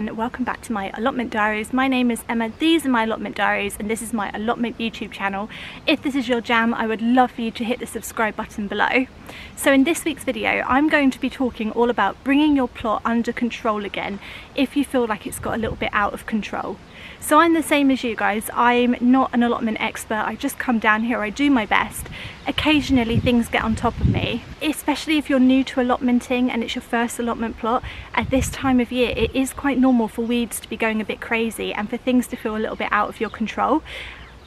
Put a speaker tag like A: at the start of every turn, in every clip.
A: everyone, welcome back to my allotment diaries. My name is Emma, these are my allotment diaries, and this is my allotment YouTube channel. If this is your jam, I would love for you to hit the subscribe button below. So in this week's video, I'm going to be talking all about bringing your plot under control again if you feel like it's got a little bit out of control. So I'm the same as you guys. I'm not an allotment expert. I just come down here, I do my best. Occasionally things get on top of me, especially if you're new to allotmenting and it's your first allotment plot. At this time of year, it is quite normal for weeds to be going a bit crazy and for things to feel a little bit out of your control.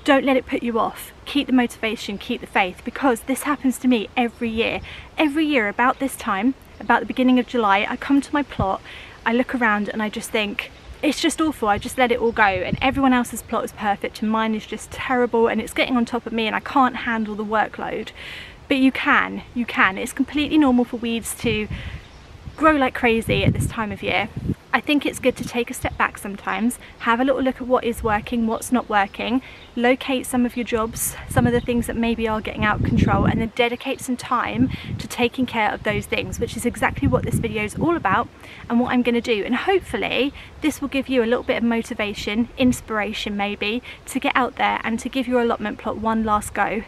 A: Don't let it put you off. Keep the motivation, keep the faith, because this happens to me every year. Every year about this time, about the beginning of July, I come to my plot, I look around and I just think, it's just awful. I just let it all go, and everyone else's plot is perfect and mine is just terrible, and it's getting on top of me and I can't handle the workload. But you can. It's completely normal for weeds to grow like crazy at this time of year. I think it's good to take a step back sometimes, have a little look at what is working, what's not working, locate some of your jobs, some of the things that maybe are getting out of control, and then dedicate some time to taking care of those things, which is exactly what this video is all about and what I'm going to do. And hopefully this will give you a little bit of motivation, inspiration maybe, to get out there and to give your allotment plot one last go.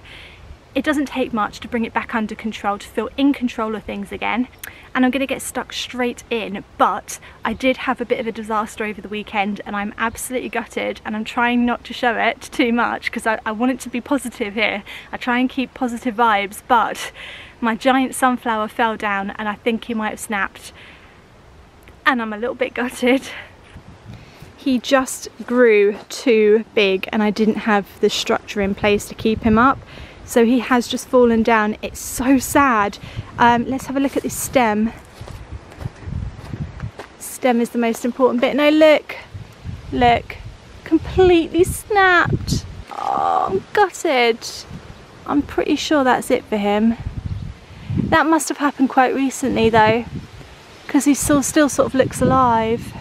A: It doesn't take much to bring it back under control, to feel in control of things again. And I'm going to get stuck straight in, but I did have a bit of a disaster over the weekend and I'm absolutely gutted, and I'm trying not to show it too much because I want it to be positive here. I try and keep positive vibes, but my giant sunflower fell down and I think he might have snapped, and I'm a little bit gutted. He just grew too big and I didn't have the structure in place to keep him up. So he has just fallen down. It's so sad. Let's have a look at this stem. Stem is the most important bit. No, look, completely snapped. Oh, I'm gutted. I'm pretty sure that's it for him. That must have happened quite recently though, because he still sort of looks alive.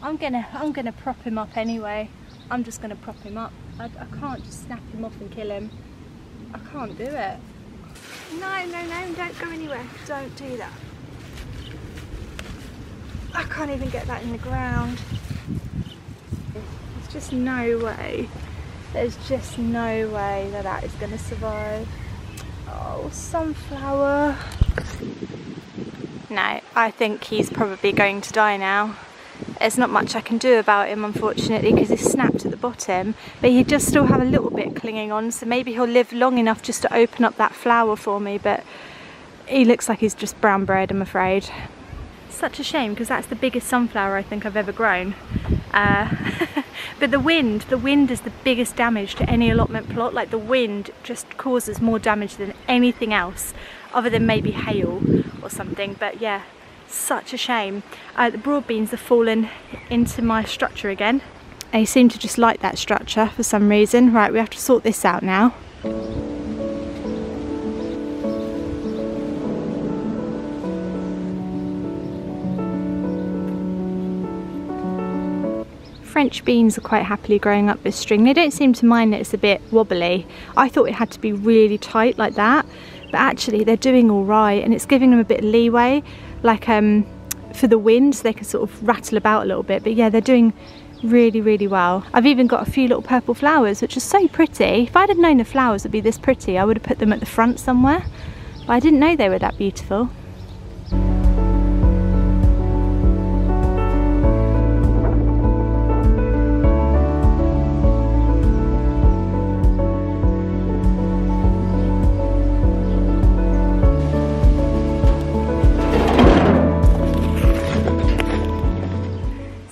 A: I'm gonna prop him up anyway. I'm just gonna prop him up. I can't just snap him off and kill him. I can't do it. No, don't go anywhere. Don't do that. I can't even get that in the ground. There's just no way. There's just no way that that is gonna survive. Oh, sunflower. No, I think he's probably going to die now. There's not much I can do about him, unfortunately, because he's snapped at the bottom, but he does still have a little bit clinging on, so maybe he'll live long enough just to open up that flower for me, but he looks like he's just brown bread, I'm afraid. Such a shame, because that's the biggest sunflower I think I've ever grown. But the wind is the biggest damage to any allotment plot. Like, the wind just causes more damage than anything else, other than maybe hail or something, but yeah. Such a shame. The broad beans have fallen into my structure again. They seem to just like that structure for some reason. Right, we have to sort this out now. French beans are quite happily growing up this string. They don't seem to mind that it's a bit wobbly. I thought it had to be really tight like that, but actually they're doing all right, and it's giving them a bit of leeway, like for the wind, so they can sort of rattle about a little bit. But yeah, they're doing really well. I've even got a few little purple flowers, which are so pretty. If I'd have known the flowers would be this pretty, I would have put them at the front somewhere, but I didn't know they were that beautiful.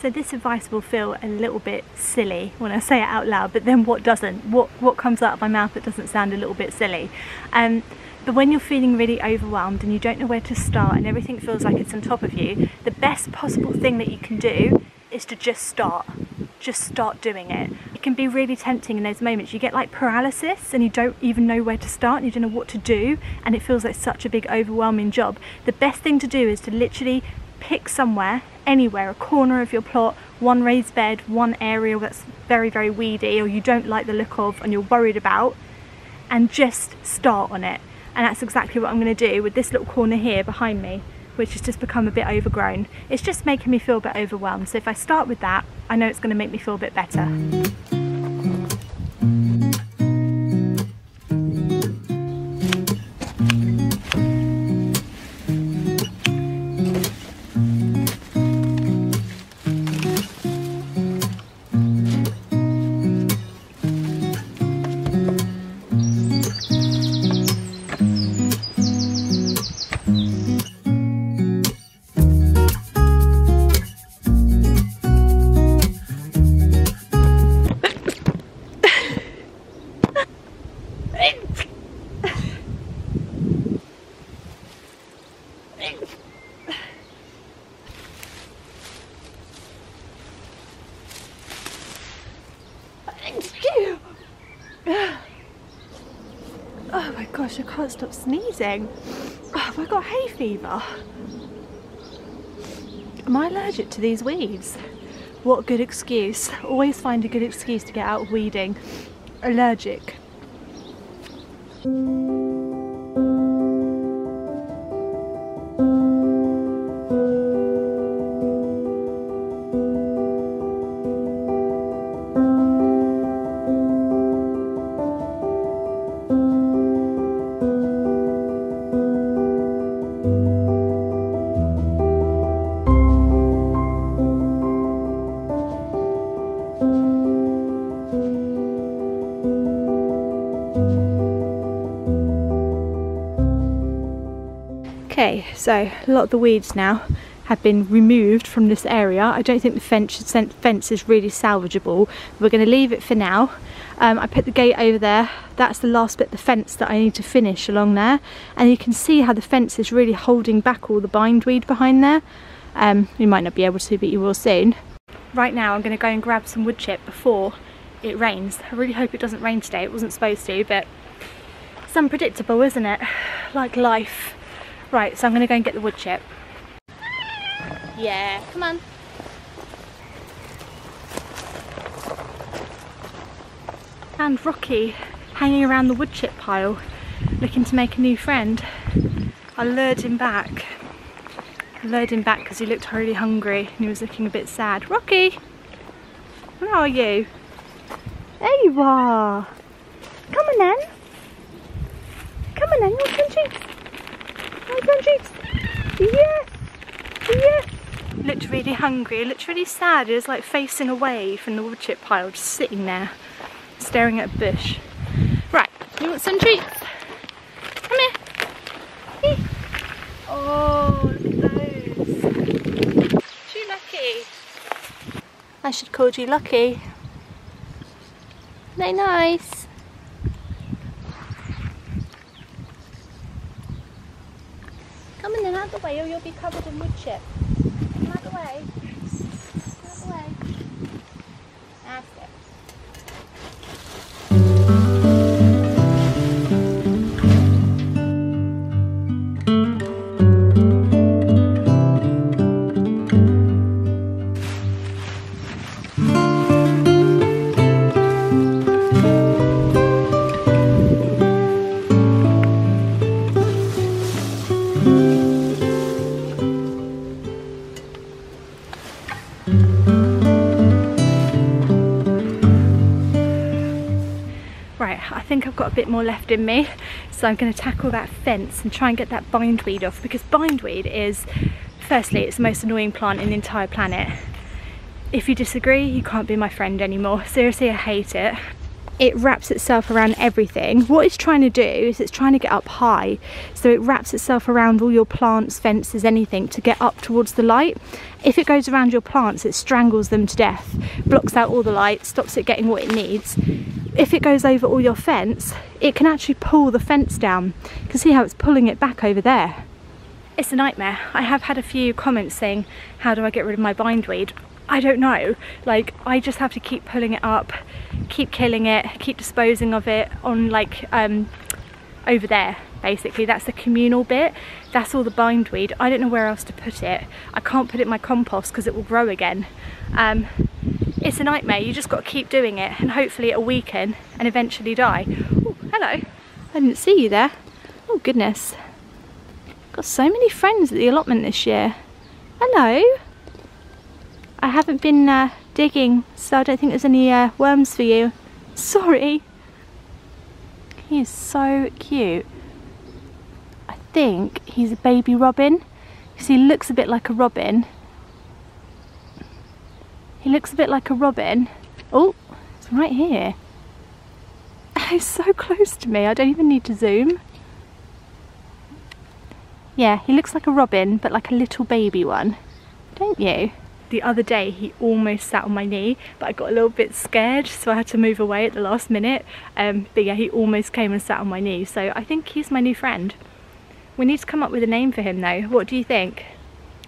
A: So this advice will feel a little bit silly when I say it out loud, but then what doesn't? What comes out of my mouth that doesn't sound a little bit silly? But when you're feeling really overwhelmed and you don't know where to start and everything feels like it's on top of you, the best possible thing that you can do is to just start. Just start doing it. It can be really tempting in those moments. You get like paralysis and you don't even know where to start and you don't know what to do, and it feels like such a big overwhelming job. The best thing to do is to literally pick somewhere, anywhere, a corner of your plot, one raised bed, one area that's very weedy or you don't like the look of and you're worried about, and just start on it. and that's exactly what I'm going to do with this little corner here behind me, which has just become a bit overgrown. It's just making me feel a bit overwhelmed, so if I start with that, I know it's going to make me feel a bit better. Oh my gosh, I can't stop sneezing. Oh, have I got hay fever? Am I allergic to these weeds? What a good excuse. Always find a good excuse to get out of weeding. Allergic. Okay, so a lot of the weeds now have been removed from this area. I don't think the fence is really salvageable. We're going to leave it for now. I put the gate over there. That's the last bit of the fence that I need to finish along there. And you can see how the fence is really holding back all the bindweed behind there. You might not be able to, but you will soon. Right now I'm going to go and grab some wood chip before it rains. I really hope it doesn't rain today. It wasn't supposed to, but it's unpredictable, isn't it? Like life. Right, so I'm going to go and get the wood chip. Yeah, come on. And Rocky hanging around the wood chip pile, looking to make a new friend. I lured him back. I lured him back because he looked really hungry and he was looking a bit sad. Rocky! Where are you? There you are! Come on then! Come on then, you want some treats? Yes! Yes! He looked really hungry, he looked really sad. He was like facing away from the wood chip pile, just sitting there, staring at a bush. Right, you want some treats? Come here. Oh, look at those. Too lucky. I should call you Lucky. They're nice. Come in then, out the way or you'll be covered in wood chip. Come out the way. Out the way. That's it. Right, I think I've got a bit more left in me, so I'm going to tackle that fence and try and get that bindweed off, because bindweed is, firstly, it's the most annoying plant in the entire planet. If you disagree, you can't be my friend anymore. Seriously, I hate it. It wraps itself around everything. What it's trying to do is it's trying to get up high, so it wraps itself around all your plants, fences, anything to get up towards the light. If it goes around your plants, it strangles them to death, blocks out all the light, stops it getting what it needs. If it goes over all your fence, it can actually pull the fence down. You can see how it's pulling it back over there. It's a nightmare. I have had a few comments saying, how do I get rid of my bindweed? I don't know. Like, I just have to keep pulling it up, keep killing it, keep disposing of it on like over there. Basically, that's the communal bit. That's all the bindweed. I don't know where else to put it. I can't put it in my compost because it will grow again. It's a nightmare. You just got to keep doing it, and hopefully it'll weaken and eventually die. Oh, hello. I didn't see you there. Oh, goodness. Got so many friends at the allotment this year. Hello. I haven't been digging, so I don't think there's any worms for you. Sorry. He is so cute. I think he's a baby robin. Because he looks a bit like a robin. He looks a bit like a robin. Oh, it's right here. He's so close to me, I don't even need to zoom. Yeah, he looks like a robin, but like a little baby one, don't you? The other day he almost sat on my knee, but I got a little bit scared, so I had to move away at the last minute. But yeah, he almost came and sat on my knee, so I think he's my new friend. We need to come up with a name for him though. What do you think?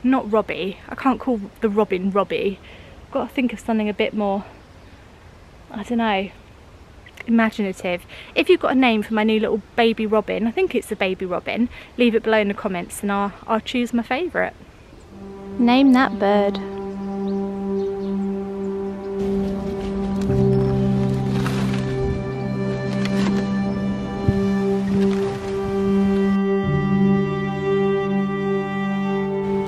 A: Not Robbie. I can't call the robin Robbie. I've got to think of something a bit more, I don't know, imaginative. If you've got a name for my new little baby robin, I think it's a baby robin, leave it below in the comments and I'll choose my favourite. Name that bird.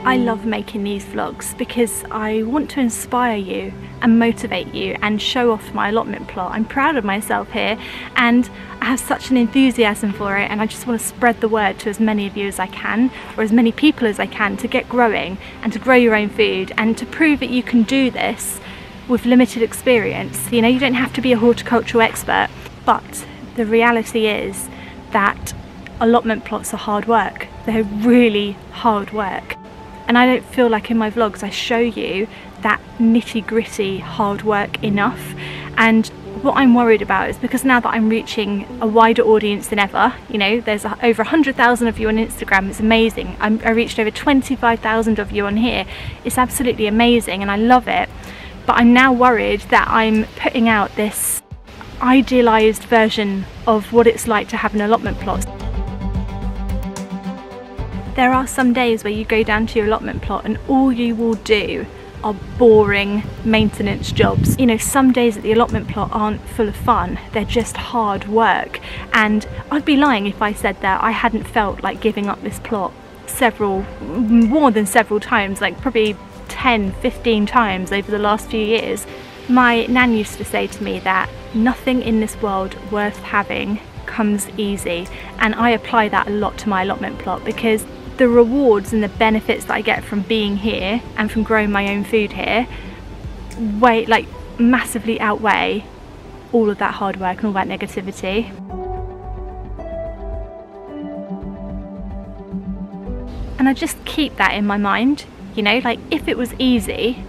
A: I love making these vlogs because I want to inspire you and motivate you and show off my allotment plot. I'm proud of myself here and I have such an enthusiasm for it, and I just want to spread the word to as many of you as I can, or as many people as I can, to get growing and to grow your own food and to prove that you can do this with limited experience. You know, you don't have to be a horticultural expert, but the reality is that allotment plots are hard work. They're really hard work. And I don't feel like in my vlogs I show you that nitty-gritty hard work enough. And what I'm worried about is, because now that I'm reaching a wider audience than ever, you know, there's over 100,000 of you on Instagram, it's amazing. I reached over 25,000 of you on here. It's absolutely amazing and I love it. But I'm now worried that I'm putting out this idealised version of what it's like to have an allotment plot. There are some days where you go down to your allotment plot and all you will do are boring maintenance jobs. You know, some days at the allotment plot aren't full of fun, they're just hard work. And I'd be lying if I said that I hadn't felt like giving up this plot more than several times, like probably 10, 15 times over the last few years. My nan used to say to me that nothing in this world worth having comes easy, and I apply that a lot to my allotment plot, because the rewards and the benefits that I get from being here and from growing my own food here massively outweigh all of that hard work and all that negativity. And I just keep that in my mind, you know, like if it was easy,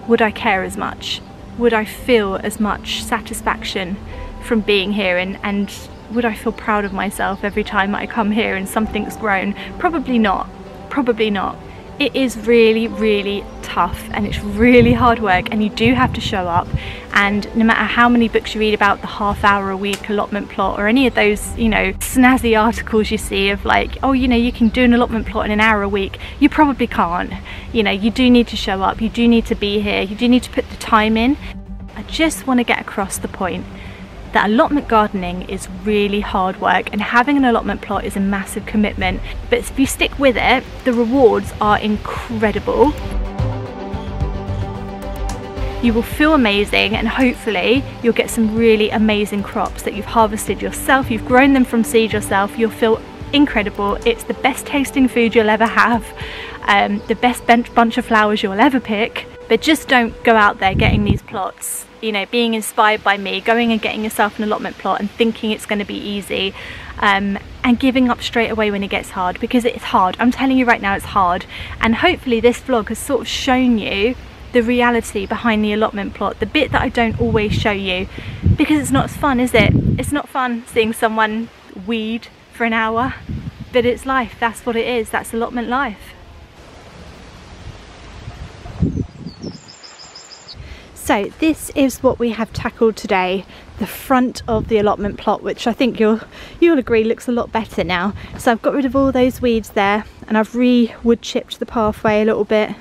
A: would I care as much? Would I feel as much satisfaction from being here, and would I feel proud of myself every time I come here and something's grown? Probably not. Probably not. It is really, really tough and it's really hard work, and you do have to show up. And no matter how many books you read about the half-hour a week allotment plot, or any of those, you know, snazzy articles you see of like, oh, you know, you can do an allotment plot in an hour a week, you probably can't. You know, you do need to show up, you do need to be here, you do need to put the time in. I just want to get across the point that allotment gardening is really hard work, and having an allotment plot is a massive commitment. But if you stick with it, the rewards are incredible. You will feel amazing, and hopefully you'll get some really amazing crops that you've harvested yourself, you've grown them from seed yourself. You'll feel incredible. It's the best tasting food you'll ever have, the best bunch of flowers you'll ever pick. But just don't go out there getting these plots, you know, being inspired by me, going and getting yourself an allotment plot and thinking it's going to be easy, and giving up straight away when it gets hard, because it's hard. I'm telling you right now, it's hard. And hopefully this vlog has sort of shown you the reality behind the allotment plot, the bit that I don't always show you, because it's not as fun, is it? It's not fun seeing someone weed for an hour, but it's life. That's what it is. That's allotment life. So this is what we have tackled today, the front of the allotment plot, which I think you'll agree looks a lot better now. So I've got rid of all those weeds there, and I've wood chipped the pathway a little bit,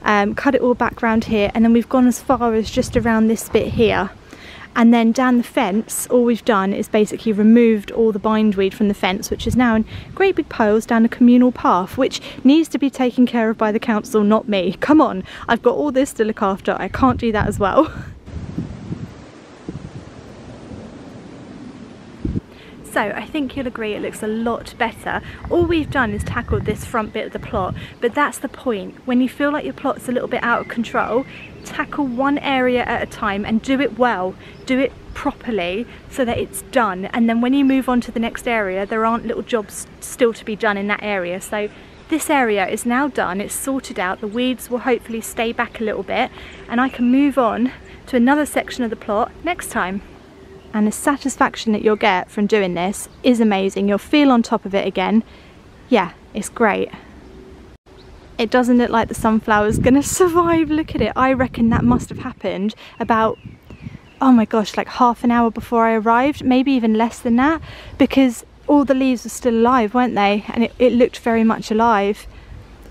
A: cut it all back round here, and then we've gone as far as just around this bit here. And then down the fence, all we've done is basically removed all the bindweed from the fence, which is now in great big piles down a communal path, which needs to be taken care of by the council, not me. Come on, I've got all this to look after, I can't do that as well. So I think you'll agree it looks a lot better. All we've done is tackled this front bit of the plot, but that's the point. When you feel like your plot's a little bit out of control, tackle one area at a time and do it well, do it properly so that it's done. And then when you move on to the next area, there aren't little jobs still to be done in that area. So this area is now done, it's sorted out, the weeds will hopefully stay back a little bit, and I can move on to another section of the plot next time. And the satisfaction that you'll get from doing this is amazing. You'll feel on top of it again. Yeah, it's great. It doesn't look like the sunflower's gonna survive. Look at it. I reckon that must have happened about, oh my gosh, like half an hour before I arrived, maybe even less than that, because all the leaves were still alive, weren't they? And it looked very much alive.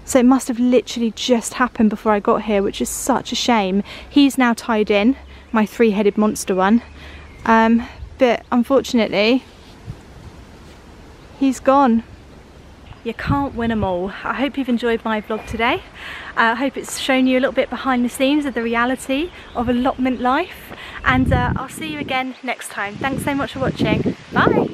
A: So it must have literally just happened before I got here, which is such a shame. He's now tied in, my three-headed monster one. But unfortunately, he's gone. You can't win them all. I hope you've enjoyed my vlog today. I hope it's shown you a little bit behind the scenes of the reality of allotment life. And I'll see you again next time. Thanks so much for watching. Bye.